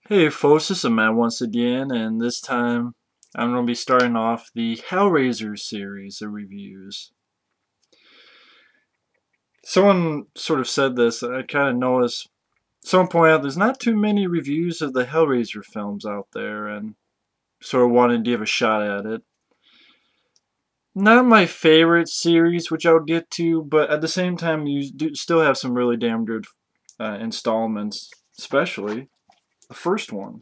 Hey folks, this is Matt once again, and this time I'm going to be starting off the Hellraiser series of reviews. Someone sort of said this, I kind of noticed, someone pointed out there's not too many reviews of the Hellraiser films out there, and sort of wanted to give a shot at it. Not my favorite series, which I'll get to, but at the same time you do still have some really damn good installments, especially the first one.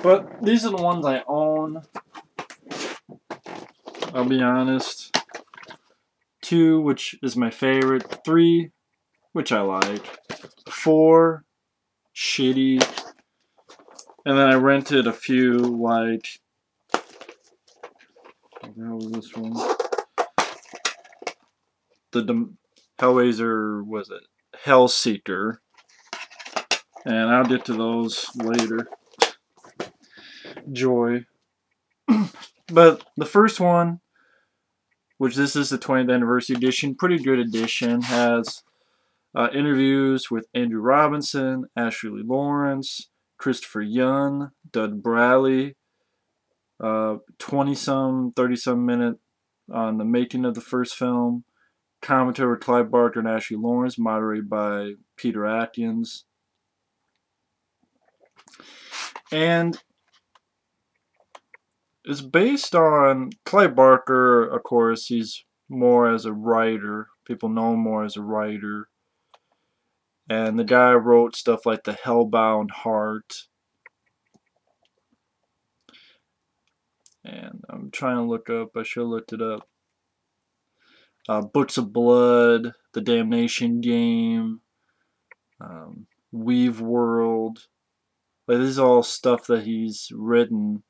But these are the ones I own. I'll be honest. 2, which is my favorite. 3, which I like. 4, shitty. And then I rented a few, like... What the hell was this one? The Hellraiser, was it? Hellseeker. And I'll get to those later. Joy. But the first one, which this is the 20th anniversary edition, pretty good edition, has interviews with Andrew Robinson, Ashley Lawrence, Christopher Young, Doug Bradley, 20-some, 30-some minute on the making of the first film, commentary with Clive Barker and Ashley Lawrence, moderated by Peter Atkins. And it's based on Clive Barker, of course. He's more as a writer. People know him more as a writer. And the guy wrote stuff like the Hellbound Heart. And I'm trying to look up, I should have looked it up. Books of Blood, The Damnation Game, Weave World. Like, this is all stuff that he's written.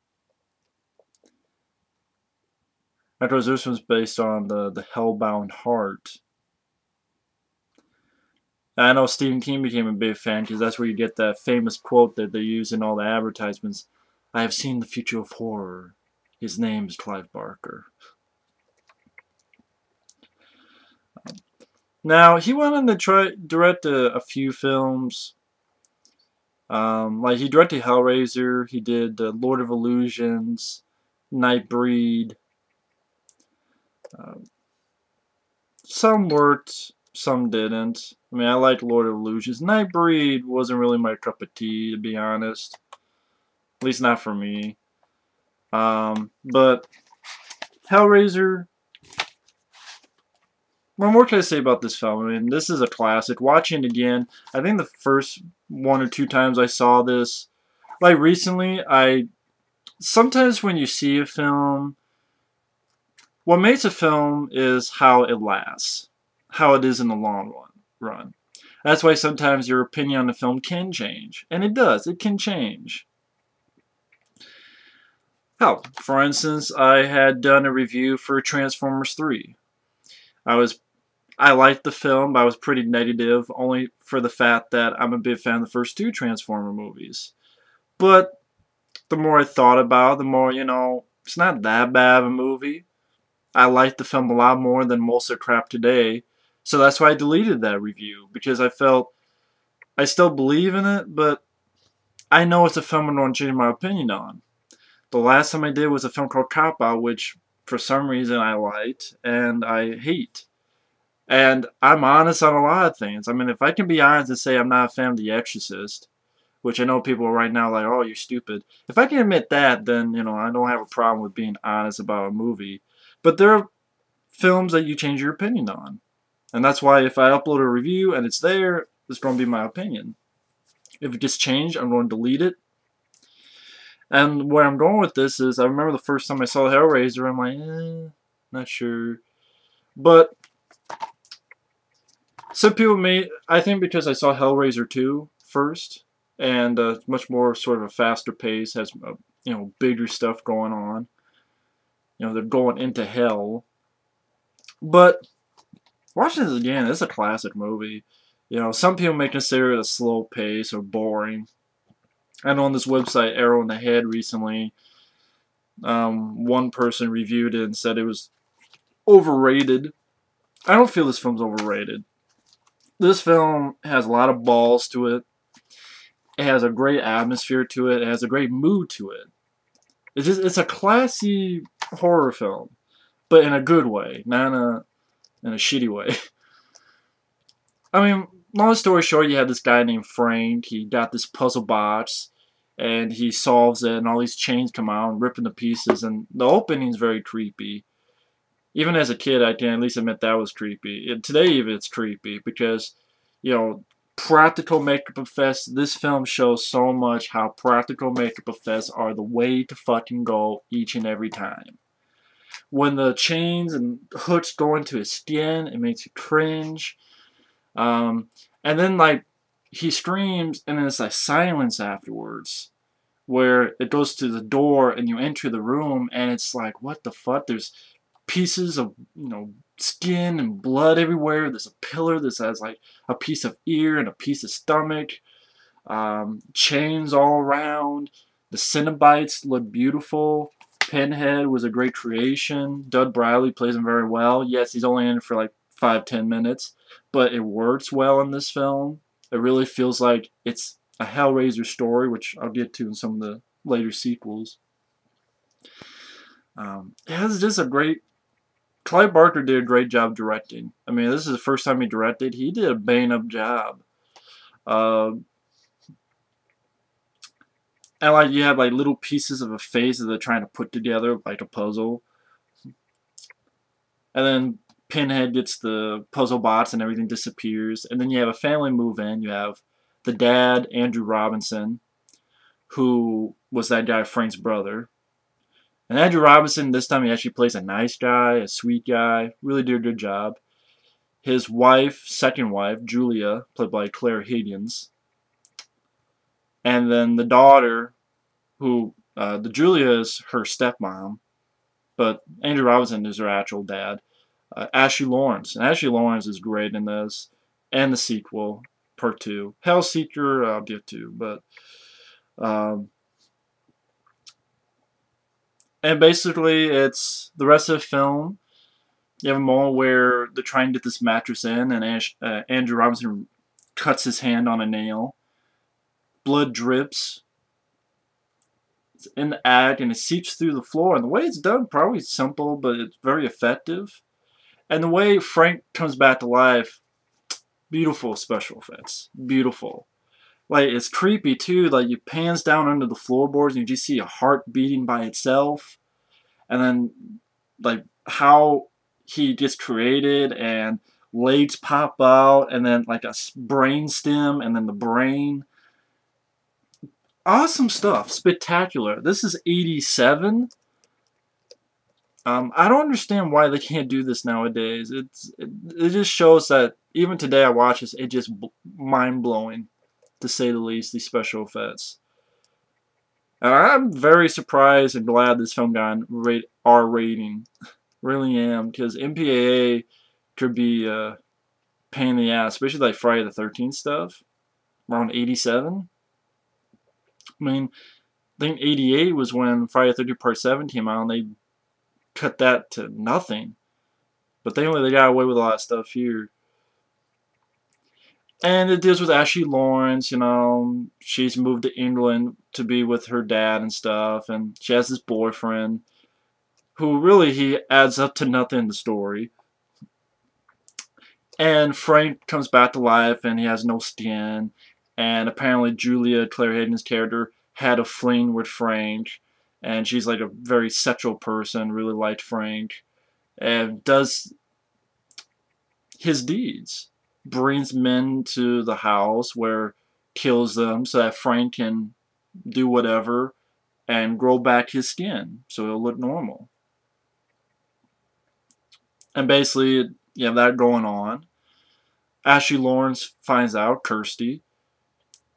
After this one's based on the Hellbound Heart. And I know Stephen King became a big fan because that's where you get that famous quote that they use in all the advertisements. I have seen the future of horror. His name is Clive Barker. Now, he went on to direct a few films. Like, he directed Hellraiser. He did Lord of Illusions, Nightbreed. Some worked, some didn't. I mean, I like Lord of Illusions. Nightbreed wasn't really my cup of tea, to be honest. At least not for me. But Hellraiser, what more can I say about this film? I mean, this is a classic. Watching it again, I think the first 1 or 2 times I saw this, like recently, sometimes when you see a film, what makes a film is how it lasts, how it is in the long run. That's why sometimes your opinion on the film can change. And it does. It can change. Hell, for instance, I had done a review for Transformers 3. I liked the film, but I was pretty negative, only for the fact that I'm a big fan of the first 2 Transformer movies. But the more I thought about it, the more, it's not that bad of a movie. I liked the film a lot more than most of the crap today. So that's why I deleted that review, because I felt I still believe in it, but I know it's a film I don't change my opinion on. The last time I did was a film called Cop Out, which for some reason I liked and I hate. And I'm honest on a lot of things. I mean, if I can be honest and say I'm not a fan of The Exorcist, which I know people are right now like, oh, you're stupid. If I can admit that, then, I don't have a problem with being honest about a movie. But there are films that you change your opinion on. And that's why if I upload a review and it's there, it's going to be my opinion. If it gets changed, I'm going to delete it. And where I'm going with this is, I remember the first time I saw Hellraiser, I'm like, not sure. But some people I think because I saw Hellraiser 2 first, and much more sort of a faster pace, has, bigger stuff going on. They're going into hell. But watching this again, it's a classic movie. Some people may consider it a slow pace or boring. I know on this website, Arrow in the Head, recently, one person reviewed it and said it was overrated. I don't feel this film's overrated. This film has a lot of balls to it. It has a great atmosphere to it. It has a great mood to it. It's a classy horror film, but in a good way, not in a shitty way. I mean, long story short, you have this guy named Frank. He got this puzzle box, and he solves it, and all these chains come out and rip into pieces. And the opening's very creepy. Even as a kid, I can at least admit that was creepy. And today, even it's creepy because, you know, practical makeup effects. This film shows so much how practical makeup effects are the way to fucking go each and every time. When the chains and hooks go into his skin, it makes you cringe. And then like he screams, and then it's like silence afterwards, where it goes to the door and you enter the room, and it's like, what the fuck? There's pieces of, you know, skin and blood everywhere. There's a pillar that has like a piece of ear and a piece of stomach. Chains all around. The Cenobites look beautiful. Pinhead was a great creation. Doug Bradley plays him very well. Yes, he's only in it for like 5-10 minutes, but it works well in this film. It really feels like it's a Hellraiser story, which I'll get to in some of the later sequels. It has just a great... Clive Barker did a great job directing. I mean, this is the first time he directed. He did a bang-up job. And like you have like little pieces of a face that they're trying to put together like a puzzle. And then Pinhead gets the puzzle box and everything disappears. And then you have a family move in. You have the dad, Andrew Robinson, who was that guy Frank's brother. And Andrew Robinson, this time he actually plays a nice guy, a sweet guy. Really did a good job. His wife, second wife, Julia, played by Claire Higgins. And then the daughter, who, the Julia is her stepmom, but Andrew Robinson is her actual dad, Ashley Lawrence. And Ashley Lawrence is great in this, and the sequel, Part 2. Hellseeker, I'll get to, but... and basically, it's the rest of the film. You have a moment where they're trying to get this mattress in, and Andrew Robinson cuts his hand on a nail. Blood drips. It's in the act, and it seeps through the floor. And the way it's done, probably simple, but it's very effective. And the way Frank comes back to life, beautiful special effects. Beautiful. Like, it's creepy, too. Like, it pans down under the floorboards, and you just see a heart beating by itself. And then, like, how he gets created, and legs pop out, and then, like, a brain stem, and then the brain. Awesome stuff. Spectacular. This is 87. I don't understand why they can't do this nowadays. It just shows that, even today I watch this, it's just mind-blowing, to say the least, these special effects. And I'm very surprised and glad this film got an R rating. Really am, because MPAA could be a pain in the ass, especially like Friday the 13th stuff, around 87. I mean, I think 88 was when Friday the 13th Part 7 came out, and they cut that to nothing. But thankfully they got away with a lot of stuff here. And it deals with Ashley Lawrence, you know. She's moved to England to be with her dad and stuff. And she has this boyfriend who really, he adds up to nothing in the story. And Frank comes back to life and he has no skin. And apparently Julia, Claire Hayden's character, had a fling with Frank. And she's like a very sexual person, really liked Frank. And does his deeds. Brings men to the house where kills them so that Frank can do whatever and grow back his skin so it'll look normal. And basically, you have that going on. Ashley Lawrence finds out, Kirsty,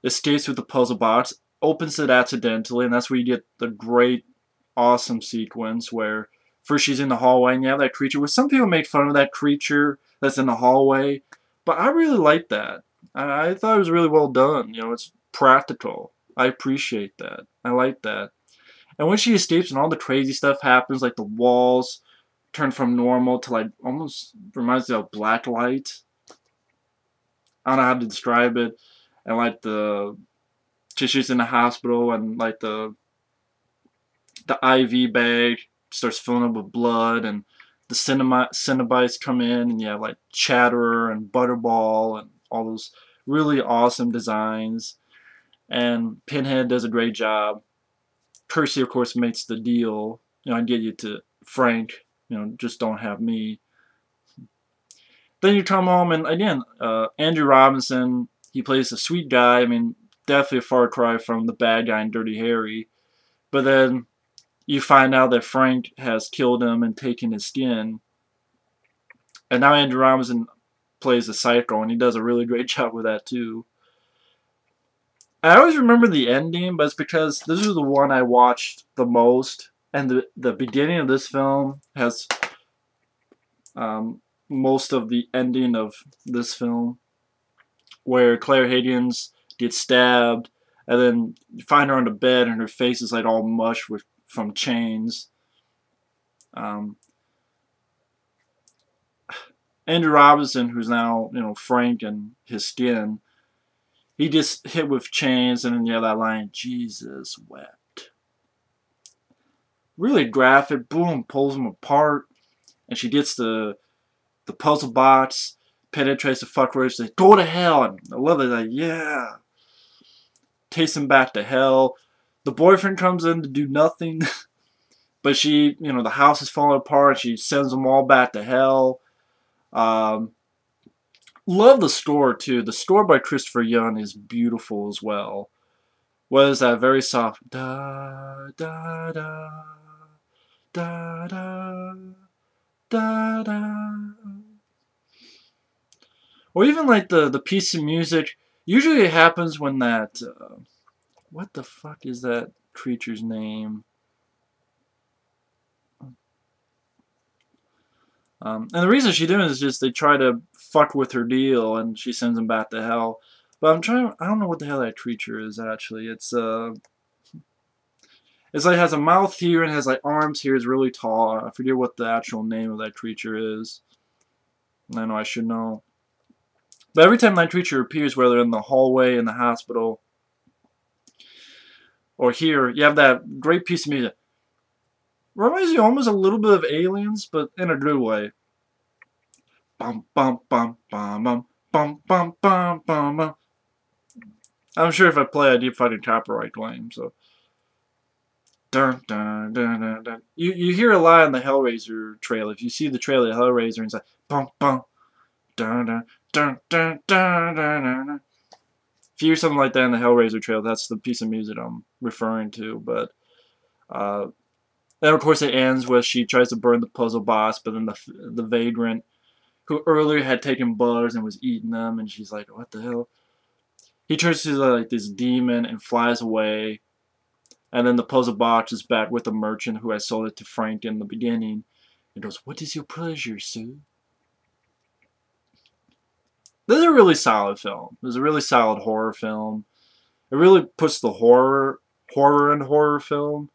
escapes with the puzzle box, opens it accidentally, and that's where you get the great, awesome sequence where first she's in the hallway and you have that creature, where some people make fun of that creature that's in the hallway. But I really like that. I thought it was really well done. You know, it's practical. I appreciate that. I like that. And when she escapes and all the crazy stuff happens, like the walls turn from normal to like almost reminds me of black light. I don't know how to describe it. And like the she's in the hospital, and like the IV bag starts filling up with blood, and the Cenobites come in, and you have like Chatterer and Butterball and all those really awesome designs. And Pinhead does a great job. Percy, of course, makes the deal. You know, I get you to Frank. You know, just don't have me. Then you come home, and again, Andrew Robinson, he plays a sweet guy. I mean, definitely a far cry from the bad guy in Dirty Harry. But then you find out that Frank has killed him and taken his skin. And now Andrew Robinson plays a psycho, and he does a really great job with that too. I always remember the ending, but it's because this is the one I watched the most. And the beginning of this film has most of the ending of this film, where Claire Higgins gets stabbed, and then you find her on the bed, and her face is like all mush from chains. Andrew Robinson, who's now, you know, Frank and his skin, he just hit with chains, and then you have that line, "Jesus wept." Really graphic. Boom, pulls him apart, and she gets the puzzle box, penetrates the fuck where she says, "Go to hell." And I love it, like, yeah. Takes him back to hell. The boyfriend comes in to do nothing, but she, you know, the house is falling apart. She sends them all back to hell. Love the score too. The score by Christopher Young is beautiful as well. What is that very soft da da da da da da da? Or even like the piece of music. Usually it happens when that what the fuck is that creature's name? And the reason she's doing it is just they try to fuck with her deal, and she sends them back to hell. But I don't know what the hell that creature is actually. It's like has a mouth here and has like arms here. It's really tall. I forget what the actual name of that creature is. I know I should know. But every time that creature appears, whether in the hallway, in the hospital, or here, you have that great piece of music. Reminds you almost a little bit of Aliens, but in a good way. Bum bum bum bum bum bum bum bum bum bum. I'm sure if I play, I do fucking copyright claim. So, dun dun dun dun dun. You hear a lot in the Hellraiser trailer. If you see the trailer of Hellraiser, and it's like bum bum dun dun dun dun dun dun dun. If you hear something like that in the Hellraiser trailer, that's the piece of music I'm referring to. But then, of course, it ends with she tries to burn the puzzle boss, but then the vagrant, who earlier had taken bugs and was eating them, and she's like, what the hell? He turns to like this demon and flies away, and then the puzzle box is back with the merchant who had sold it to Frank in the beginning. And goes, "What is your pleasure, sir?" This is a really solid film. This is a really solid horror film. It really puts the horror in horror film.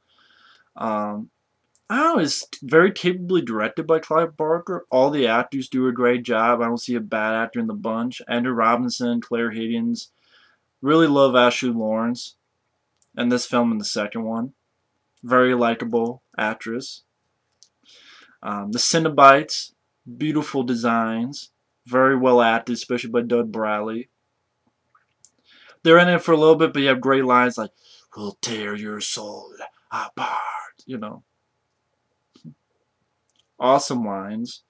I don't know, it's very capably directed by Clive Barker. All the actors do a great job. I don't see a bad actor in the bunch. Andrew Robinson, Claire Higgins. Really love Ashley Lawrence in this film and the second one. Very likable actress. The Cenobites, beautiful designs. Very well acted, especially by Doug Bradley. They're in it for a little bit, but you have great lines like, "We'll tear your soul apart," you know. Awesome lines.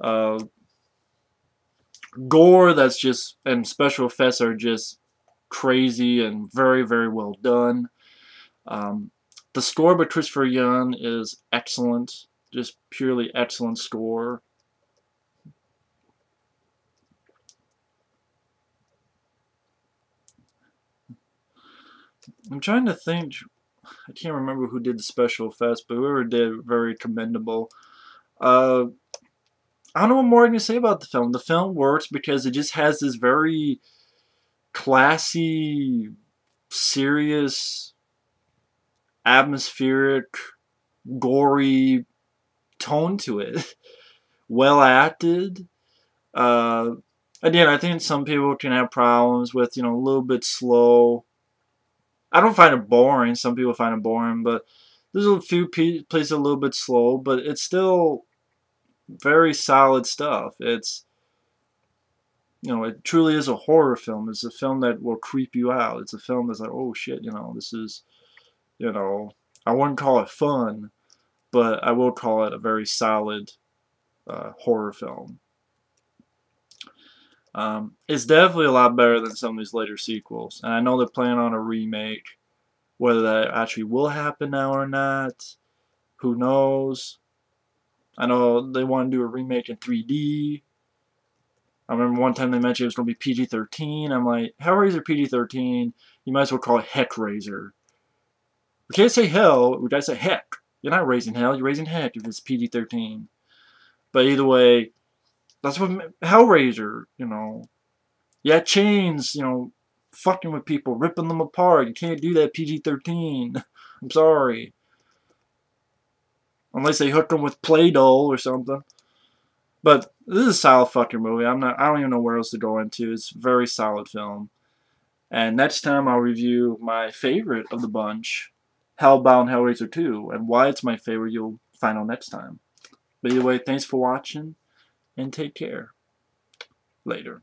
Gore that's just, and special effects are just crazy and very, very well done. The score by Christopher Young is excellent. Just purely excellent score. I'm trying to think. I can't remember who did the special effects, but whoever did, very commendable. I don't know what more I can say about the film. The film works because it just has this very classy, serious, atmospheric, gory tone to it. Well acted. Again, I think some people can have problems with, you know, a little bit slow I don't find it boring. Some people find it boring, but there's a few places a little bit slow, but it's still very solid stuff. It's, you know, it truly is a horror film. It's a film that will creep you out. It's a film that's like, oh shit, you know, this is, you know, I wouldn't call it fun, but I will call it a very solid horror film. It's definitely a lot better than some of these later sequels, and I know they're planning on a remake. Whether that actually will happen now or not, who knows? I know they want to do a remake in 3D. I remember one time they mentioned it was going to be PG-13. I'm like, Hellraiser PG-13, you might as well call it Hellraiser. We can't say hell, we gotta say heck. You're not raising hell, you're raising heck if it's PG-13. But either way, that's what Hellraiser, you know. Yeah, chains, you know, fucking with people, ripping them apart. You can't do that PG-13. I'm sorry. Unless they hook them with Play-Doh or something. But this is a solid fucking movie. I don't even know where else to go into. It's a very solid film. And next time I'll review my favorite of the bunch, Hellbound Hellraiser 2. And why it's my favorite you'll find out next time. But either way, thanks for watching and take care. Later.